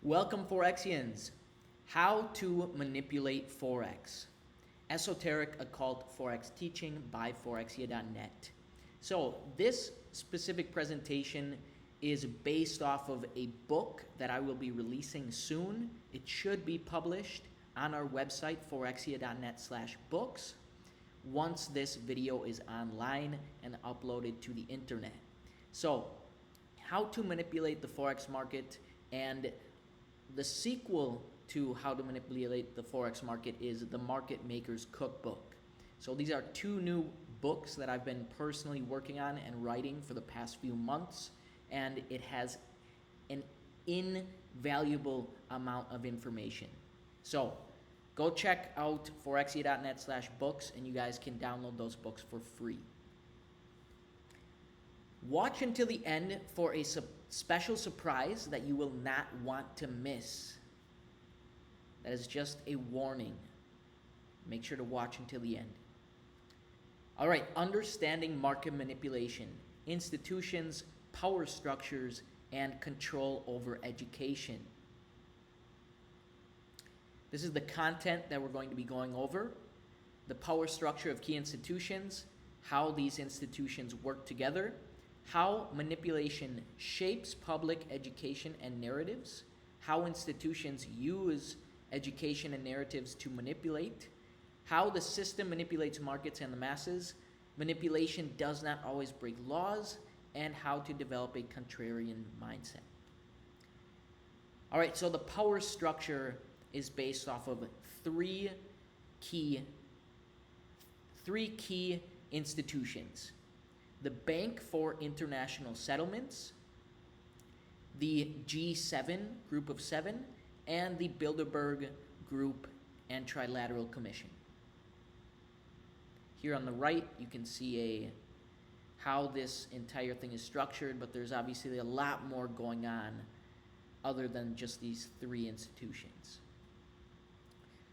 Welcome, Forexians. How to manipulate Forex. Esoteric occult Forex teaching by forexia.net. So, this specific presentation is based off of a book that I will be releasing soon. It should be published on our website, forexia.net/books, once this video is online and uploaded to the internet. So, how to manipulate the Forex market, and the sequel to How to Manipulate the Forex Market is The Market Maker's Cookbook. So these are two new books that I've been personally working on and writing for the past few months, and it has an invaluable amount of information. So go check out forexia.net/books, and you guys can download those books for free. Watch until the end for a special surprise that you will not want to miss. That is just a warning. Make sure to watch until the end. All right, understanding market manipulation, institutions, power structures, and control over education. This is the content that we're going to be going over. The power structure of key institutions, how these institutions work together, how manipulation shapes public education and narratives, how institutions use education and narratives to manipulate, how the system manipulates markets and the masses, manipulation does not always break laws, and how to develop a contrarian mindset. All right, so the power structure is based off of three key institutions: the Bank for International Settlements, the G7 Group of Seven, and the Bilderberg Group and Trilateral Commission. Here on the right, you can see how this entire thing is structured, but there's obviously a lot more going on other than just these three institutions.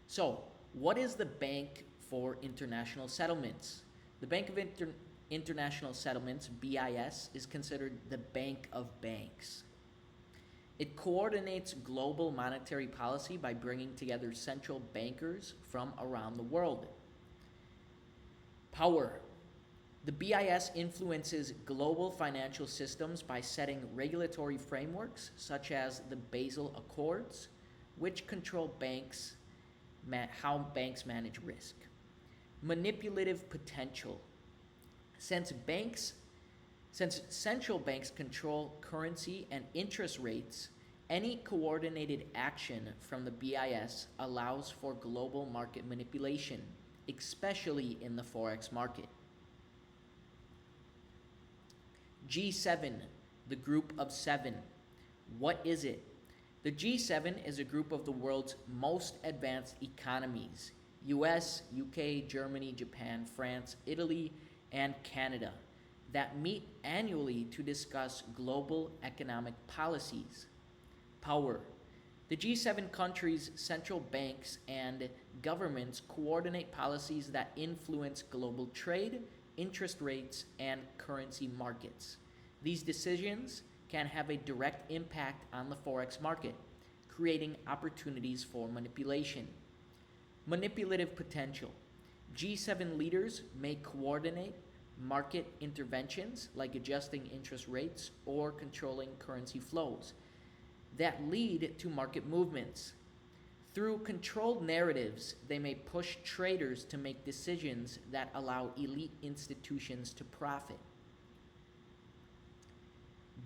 So, what is the Bank for International Settlements? The Bank of International Settlements, BIS, is considered the bank of banks. It coordinates global monetary policy by bringing together central bankers from around the world. Power. The BIS influences global financial systems by setting regulatory frameworks such as the Basel Accords, which control how banks manage risk. Manipulative potential. Since central banks control currency and interest rates, any coordinated action from the BIS allows for global market manipulation, especially in the Forex market. G7, the Group of Seven. What is it? The G7 is a group of the world's most advanced economies: US, UK, Germany, Japan, France, Italy, and Canada, that meet annually to discuss global economic policies. Power. The G7 countries' central banks and governments coordinate policies that influence global trade, interest rates, and currency markets. These decisions can have a direct impact on the Forex market, creating opportunities for manipulation. Manipulative potential. G7 leaders may coordinate market interventions like adjusting interest rates or controlling currency flows that lead to market movements. Through controlled narratives, they may push traders to make decisions that allow elite institutions to profit.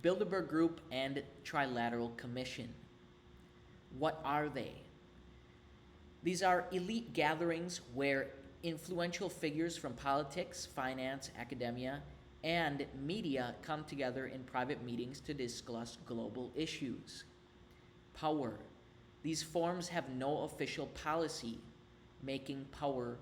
Bilderberg Group and Trilateral Commission. What are they? These are elite gatherings where influential figures from politics, finance, academia, and media come together in private meetings to discuss global issues. Power. These forums have no official policy-making power,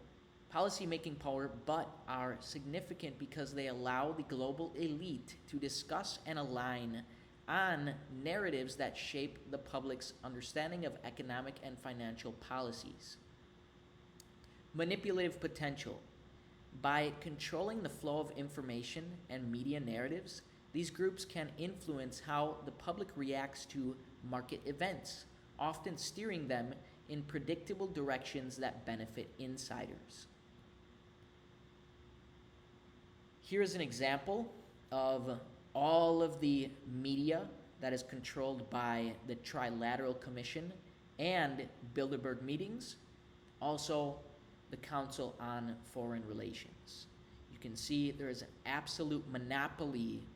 but are significant because they allow the global elite to discuss and align on narratives that shape the public's understanding of economic and financial policies. Manipulative potential. By controlling the flow of information and media narratives, these groups can influence how the public reacts to market events, often steering them in predictable directions that benefit insiders. Here's an example of all of the media that is controlled by the Trilateral Commission and Bilderberg meetings, also the Council on Foreign Relations. You can see there is an absolute monopoly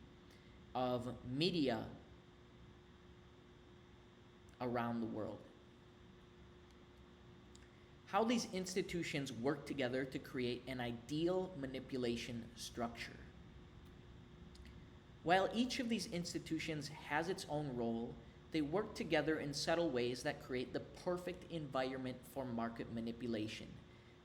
of media around the world. How these institutions work together to create an ideal manipulation structure. While each of these institutions has its own role, they work together in subtle ways that create the perfect environment for market manipulation.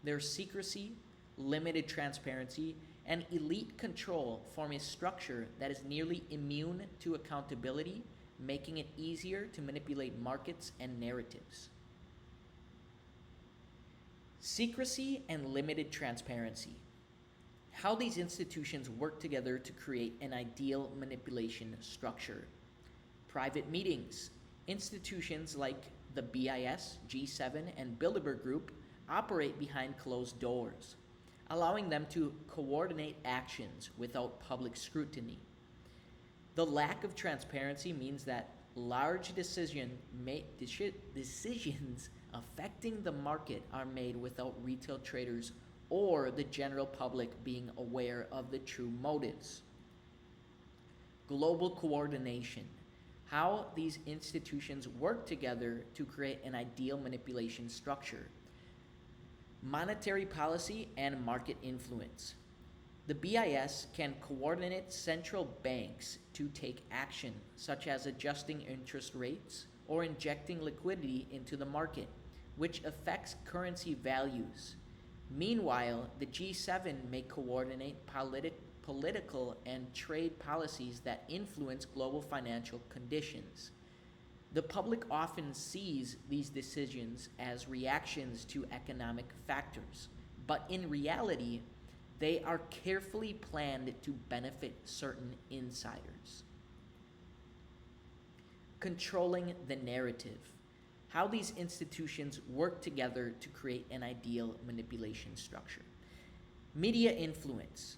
Their secrecy, limited transparency, and elite control form a structure that is nearly immune to accountability, making it easier to manipulate markets and narratives. Secrecy and limited transparency. How these institutions work together to create an ideal manipulation structure. Private meetings. Institutions like the BIS, G7, and Bilderberg Group operate behind closed doors, allowing them to coordinate actions without public scrutiny. The lack of transparency means that large decisions affecting the market are made without retail traders or the general public being aware of the true motives. Global coordination. How these institutions work together to create an ideal manipulation structure. Monetary policy and market influence. The BIS can coordinate central banks to take action, such as adjusting interest rates or injecting liquidity into the market, which affects currency values. Meanwhile, the G7 may coordinate political and trade policies that influence global financial conditions. The public often sees these decisions as reactions to economic factors, but in reality, they are carefully planned to benefit certain insiders. Controlling the narrative. How these institutions work together to create an ideal manipulation structure. Media influence.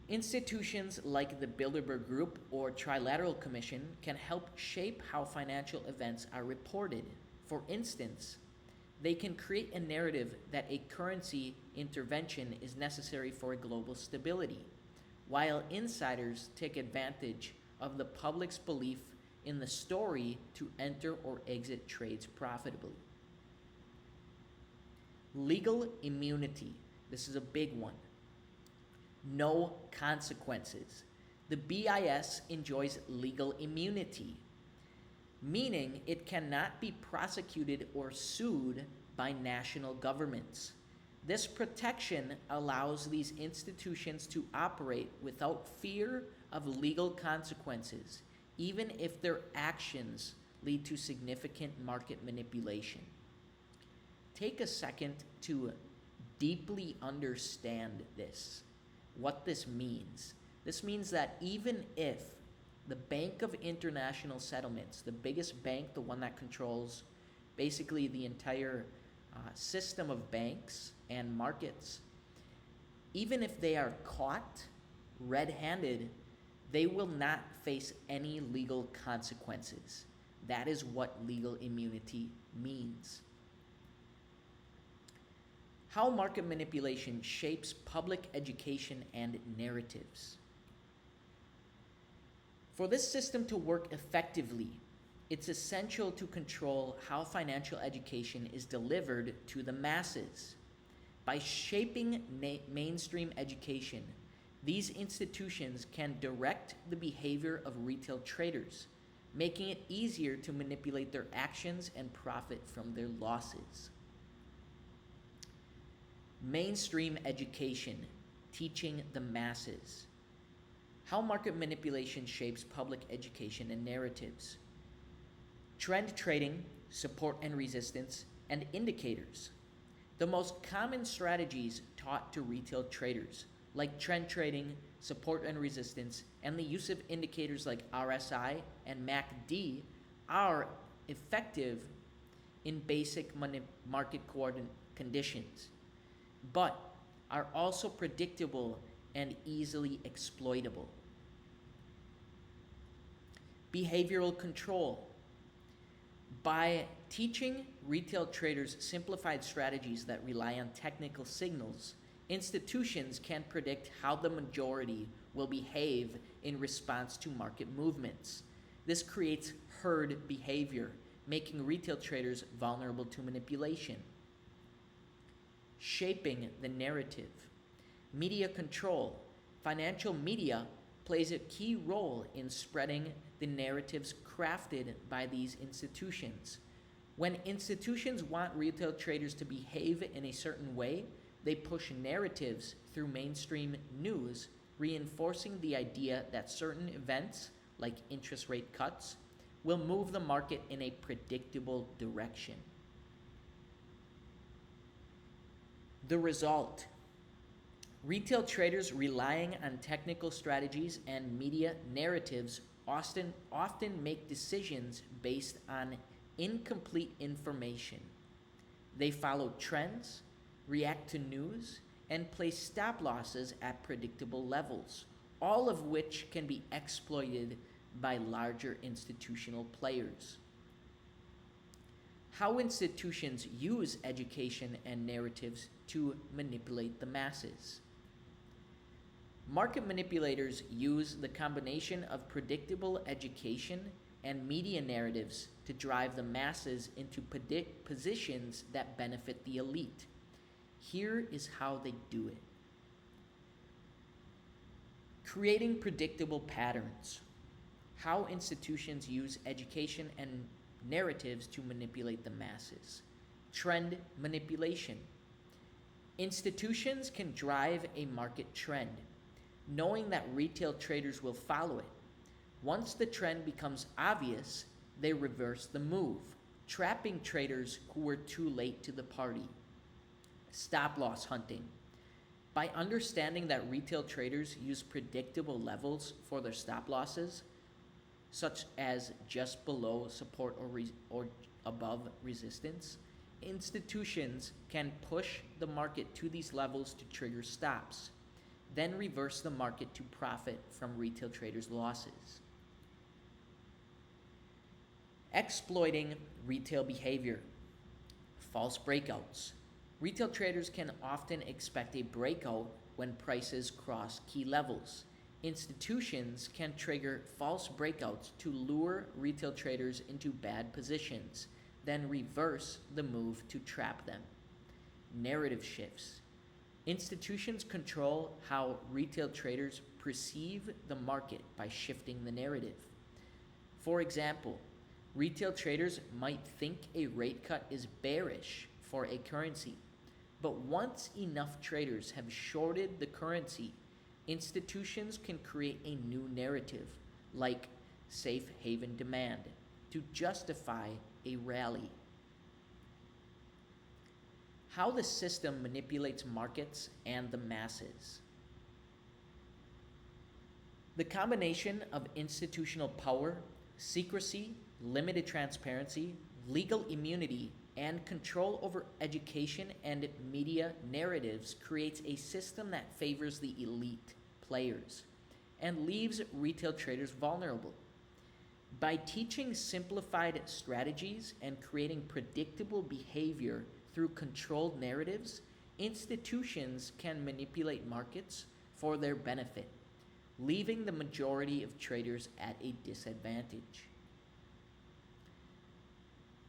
Institutions like the Bilderberg Group or Trilateral Commission can help shape how financial events are reported. For instance, they can create a narrative that a currency intervention is necessary for global stability, while insiders take advantage of the public's belief in the story to enter or exit trades profitably. Legal immunity. This is a big one. No consequences. The BIS enjoys legal immunity, meaning it cannot be prosecuted or sued by national governments. This protection allows these institutions to operate without fear of legal consequences, even if their actions lead to significant market manipulation. Take a second to deeply understand this, what this means. This means that even if the Bank of International Settlements, the biggest bank, the one that controls basically the entire system of banks and markets, even if they are caught red-handed, they will not face any legal consequences. That is what legal immunity means. How market manipulation shapes public education and narratives. For this system to work effectively, it's essential to control how financial education is delivered to the masses. By shaping mainstream education, these institutions can direct the behavior of retail traders, making it easier to manipulate their actions and profit from their losses. Mainstream education, teaching the masses. How market manipulation shapes public education and narratives. Trend trading, support and resistance, and indicators. The most common strategies taught to retail traders, like trend trading, support and resistance, and the use of indicators like RSI and MACD, are effective in basic market conditions, but are also predictable and easily exploitable. Behavioral control. By teaching retail traders simplified strategies that rely on technical signals, institutions can predict how the majority will behave in response to market movements. This creates herd behavior, making retail traders vulnerable to manipulation. Shaping the narrative. Media control. Financial media plays a key role in spreading the narratives crafted by these institutions. When institutions want retail traders to behave in a certain way, they push narratives through mainstream news, reinforcing the idea that certain events, like interest rate cuts, will move the market in a predictable direction. The result: retail traders relying on technical strategies and media narratives often make decisions based on incomplete information. They follow trends, react to news, and place stop losses at predictable levels, all of which can be exploited by larger institutional players. How institutions use education and narratives to manipulate the masses. Market manipulators use the combination of predictable education and media narratives to drive the masses into positions that benefit the elite. Here is how they do it. Creating predictable patterns. How institutions use education and narratives to manipulate the masses. Trend manipulation. Institutions can drive a market trend, knowing that retail traders will follow it. Once the trend becomes obvious, they reverse the move, trapping traders who were too late to the party. Stop loss hunting. By understanding that retail traders use predictable levels for their stop losses, such as just below support or above resistance, institutions can push the market to these levels to trigger stops, then reverse the market to profit from retail traders' losses. Exploiting retail behavior. False breakouts. Retail traders can often expect a breakout when prices cross key levels. Institutions can trigger false breakouts to lure retail traders into bad positions, then reverse the move to trap them. Narrative shifts. Institutions control how retail traders perceive the market by shifting the narrative. For example, retail traders might think a rate cut is bearish for a currency, but once enough traders have shorted the currency, institutions can create a new narrative, like safe haven demand, to justify a rally. How the system manipulates markets and the masses. The combination of institutional power, secrecy, limited transparency, legal immunity, and control over education and media narratives creates a system that favors the elite players and leaves retail traders vulnerable. By teaching simplified strategies and creating predictable behavior through controlled narratives, institutions can manipulate markets for their benefit, leaving the majority of traders at a disadvantage.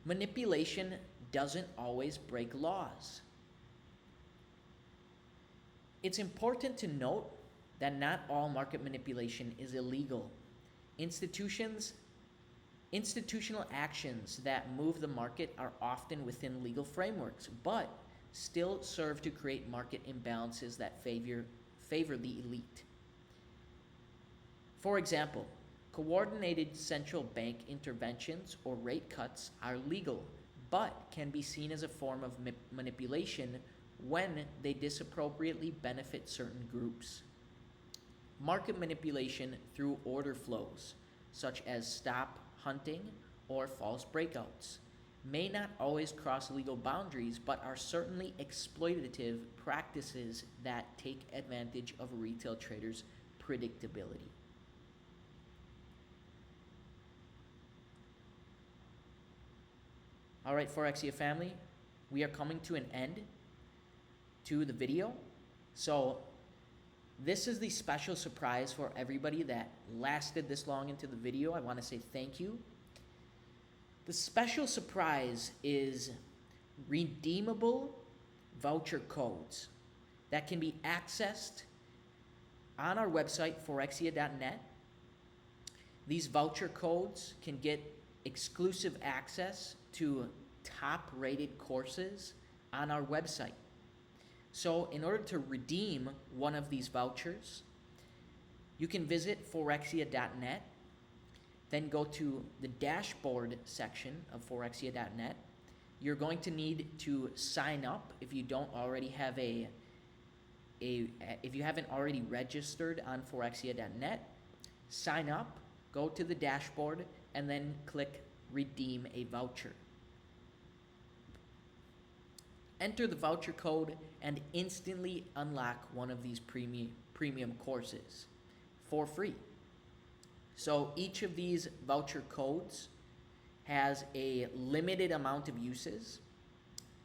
Manipulation doesn't always break laws. It's important to note that not all market manipulation is illegal. Institutional actions that move the market are often within legal frameworks, but still serve to create market imbalances that favor the elite. For example, coordinated central bank interventions or rate cuts are legal, but can be seen as a form of manipulation when they disappropriately benefit certain groups. Market manipulation through order flows, such as stop hunting or false breakouts. May not always cross legal boundaries, but are certainly exploitative practices that take advantage of retail traders' predictability. All right, Forexia family, we are coming to an end to the video. So this is the special surprise for everybody that lasted this long into the video. I want to say thank you. The special surprise is redeemable voucher codes that can be accessed on our website, forexia.net. These voucher codes can get exclusive access to top-rated courses on our website. So in order to redeem one of these vouchers, you can visit forexia.net, then go to the dashboard section of forexia.net. You're going to need to sign up if you don't already have if you haven't already registered on forexia.net. Sign up, go to the dashboard, and then click redeem a voucher. Enter the voucher code and instantly unlock one of these premium courses for free. So each of these voucher codes has a limited amount of uses.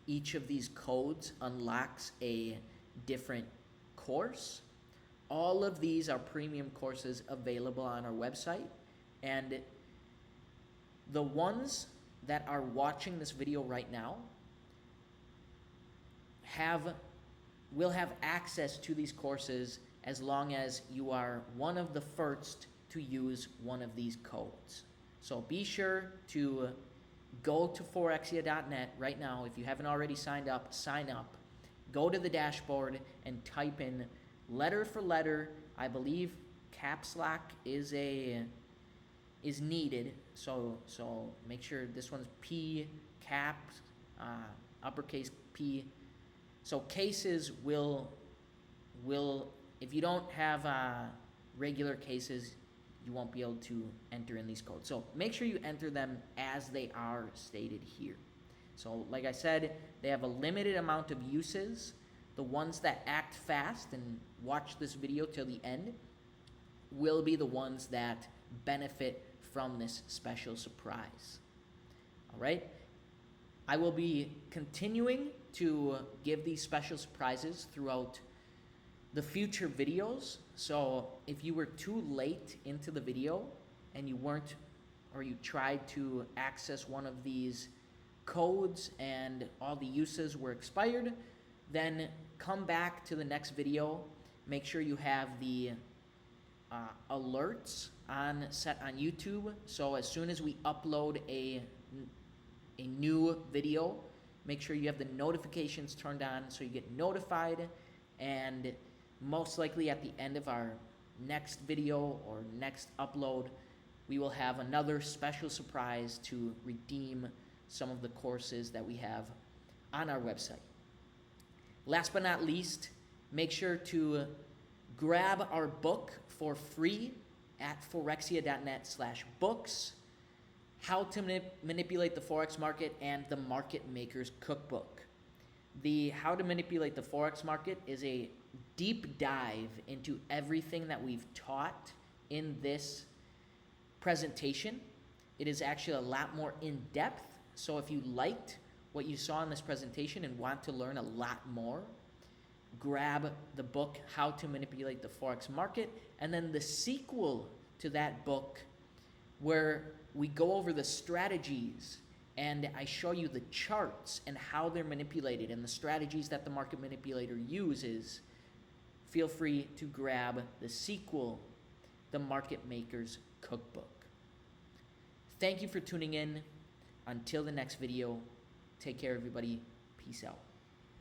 Each of these codes unlocks a different course. All of these are premium courses available on our website, and the ones that are watching this video right now will have access to these courses as long as you are one of the first to use one of these codes. So be sure to go to forexia.net right now. If you haven't already signed up, sign up. Go to the dashboard and type in letter for letter. I believe caps lock is needed. So make sure this one's P caps, uppercase P. So cases will if you don't have regular cases, you won't be able to enter in these codes. So make sure you enter them as they are stated here. So like I said, they have a limited amount of uses. The ones that act fast and watch this video till the end will be the ones that benefit from this special surprise. All right? I will be continuing to give these special surprises throughout the future videos. So if you were too late into the video and you weren't, or you tried to access one of these codes and all the uses were expired, then come back to the next video. Make sure you have the alerts set on YouTube. So as soon as we upload a new video, make sure you have the notifications turned on so you get notified, and most likely at the end of our next video or next upload, we will have another special surprise to redeem some of the courses that we have on our website. Last but not least, make sure to grab our book for free at forexia.net/books. How to Manipulate the Forex Market and the Market Maker's Cookbook. The How to Manipulate the Forex Market is a deep dive into everything that we've taught in this presentation. It is actually a lot more in-depth. So if you liked what you saw in this presentation and want to learn a lot more, grab the book, How to Manipulate the Forex Market, and then the sequel to that book, where we go over the strategies and I show you the charts and how they're manipulated and the strategies that the market manipulator uses. Feel free to grab the sequel, The Market Maker's Cookbook. Thank you for tuning in. Until the next video, take care, everybody. Peace out.